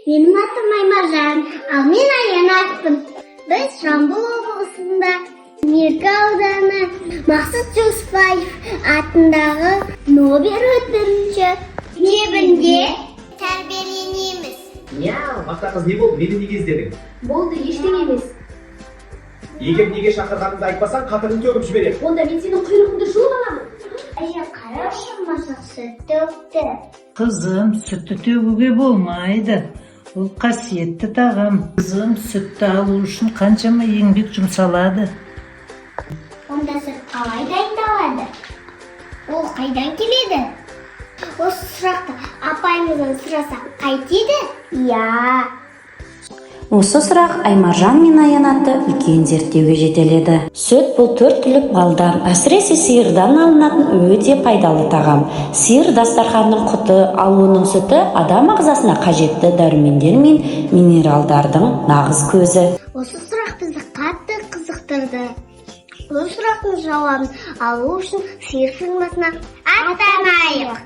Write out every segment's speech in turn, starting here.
Benim adım Aymarjan, al men Аянатпын. Biz Жамбыл облысында Меркі ауданы Мақсат Жүсіпбаев атындағы Нобель өткізуші мектебінде тәрбиеленеміз. Ya, мақта қыз не болды? Мені неге іздедің? Болды, ештеңе емес. Егер неге шақырғаныңды айтпасаң, қатырын төгіп жіберем. Онда мен сенің құйрығыңды жұлып аламын. Қарашы, маса сүт төкті. Қызым, сүтті төгуге болмайды. Ол қасиетті тағам. Қызым, сүтті алу үшін қаншама еңбек жұмсалады. Онда сүт қалай дайындалады? Ол қайдан келеді? Осы сұрақты апайымыздан сұрасақ қайтеді? Иә. Осы сұрақ Аймаржан мен Аянатты үлкен зерттеуге жетеледі. Сүт бұл 4 түрлік малдан, әсіресе сиырдан алынатын өте пайдалы тағам. Сиыр дастарханның құты, ал оның сүті адам ағзасына қажетті дәрумендер мен минералдардың нағыз көзі. Осы сұрақ бізді қатты қызықтырды. Бұл сұрақтың жауабын алу үшін сиыр фермасына аттанайық.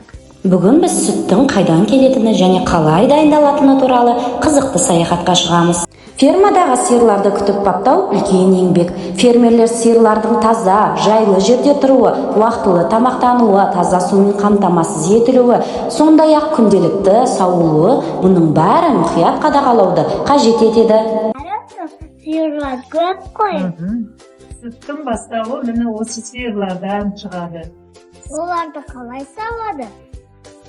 Бүгін біз сүттің қайдан келетіні және қалай дайындалатыны туралы қызықты саяхатқа шығамыз. Фермадағы сиырларды күтіп баптау үлкен еңбек. Фермерлер сиырлардың таза, жайлы жерде тұруы, уақытылы тамақтануы, таза сумен қамтамасыз етілуі, сондай-ақ күнделікті сауылуы, бұның бәрі мұқият қадағалауды қажет етеді. Сиырлар көп қой. Сүттің бастауы міне осы сиырлардан шығады. Оларды қалай сауады?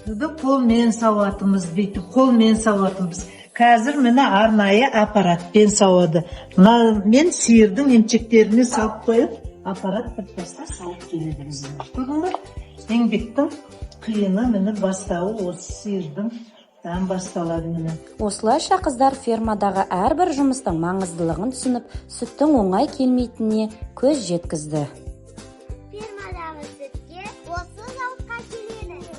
Суды қолмен сауатымыз, бүйтіп қолмен сауатымыз. Қазір міне арнайы аппаратпен сауады. Мен сиырдың емчектеріне салып қойып, аппарат бір баста сауып келеді бізге. Көрдіңдер? Еңбектің қиыны міне бастауы осы сиырдың басталады міне. Осылайша қыздар фермадағы әрбір жұмыстың маңыздылығын түсініп, сүттің оңай келмейтініне көз жеткізді. Фермадағы сүтке осы зауытқа келеді.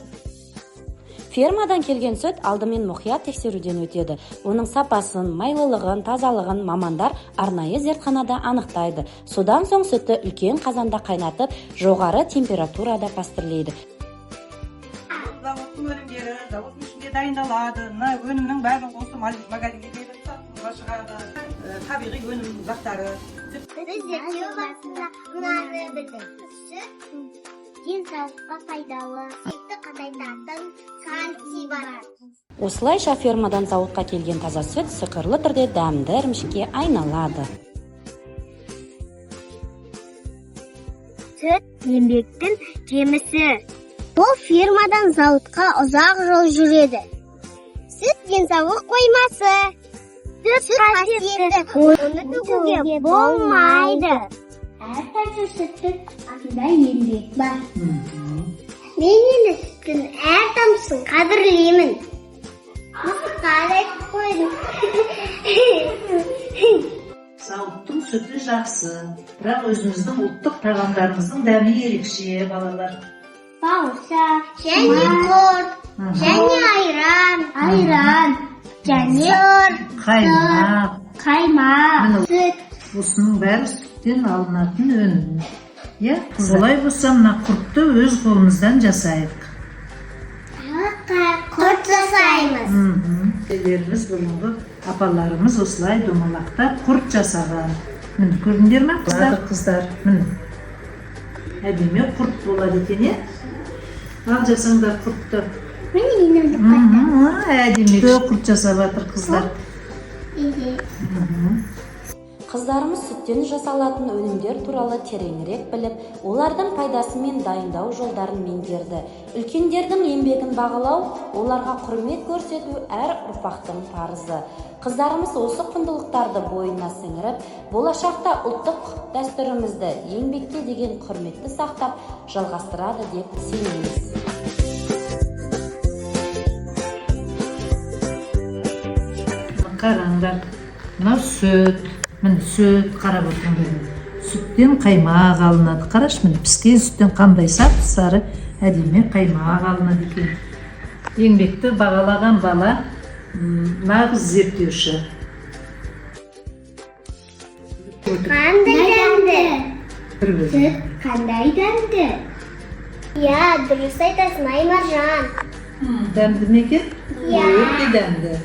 Фермадан келген сүт алдымен мұқият тексеруден өтеді. Оның сапасын, майлылығын, тазалығын мамандар арнайы зертханада анықтайды. Содан соң сүтті үлкен қазанда қайнатып, жоғары температурада пастірлейді. Заводтың өнімдері заводтың ішінде дайындалады. Өнімнің бәрін осы магазинге беріп сатуға шығады. Табиғи өнім заттары. Біз зерттеу барысында мынаны білдік. Сүт денсаулыққа пайдалы, етті қатайтатын кальций бар. Осылайша фермадан зауытқа келген таза сүт сиқырлы түрде дәмді ірімшікке айналады. Сүт еңбектің жемісі. Бұл фермадан зауытқа ұзақ жол жүреді. Сүт денсаулық қоймасы. Сүт қасиетті, оны төгуге болмайды. Әрқайсы сүттің артында еңбек бар. Мен енді сүттің әр тамшысын қадірлеймін. Мысыққа айтып қойдым. Зауыттың сүті жақсы, бірақ өзіміздің ұлттық тағамдарымыздың дәмі ерекше, балалар. Бауырса, және құрт, және айран, және сыр, қаймақ, сүт. Осының бәрі сүттен алынатын өнім. Олай болса, мына құртты өз қолымыздан жасайық. Құрт жасаймыз. Әкелеріміз, бұрынғы апаларымыз осылай домалақтап құрт жасаған. Міне көрдіңдер ме қыздар? Міне. Әдемі құрт болады екен, Ал жасаңдар құртты. Міне мен Әдемі құрт жасап жатыр қыздар. Қыздарымыз сүттен жасалатын өнімдер туралы тереңірек біліп, олардың пайдасы мен дайындау жолдарын меңгерді. Үлкендердің еңбегін бағалау, оларға құрмет көрсету әр ұрпақтың парызы. Қыздарымыз осы құндылықтарды бойына сіңіріп, болашақта ұлттық дәстүрімізді еңбекке деген құрметті сақтап, жалғастырады деп сенеміз. Қараңдар, мынау сүт. Міне сүт, қарап отырған сүттен қаймақ алынады. Қараш, міне піскен сүттен қандай сары әдемі қаймақ алынады екен. Еңбекті бағалаған бала нағыз зерттеуші. Қандай дәмді? Сүт қандай дәмді? Иә, дұрыс айтасың, Аймаржан. Дәмді ме екен? Иә. Өте дәмді.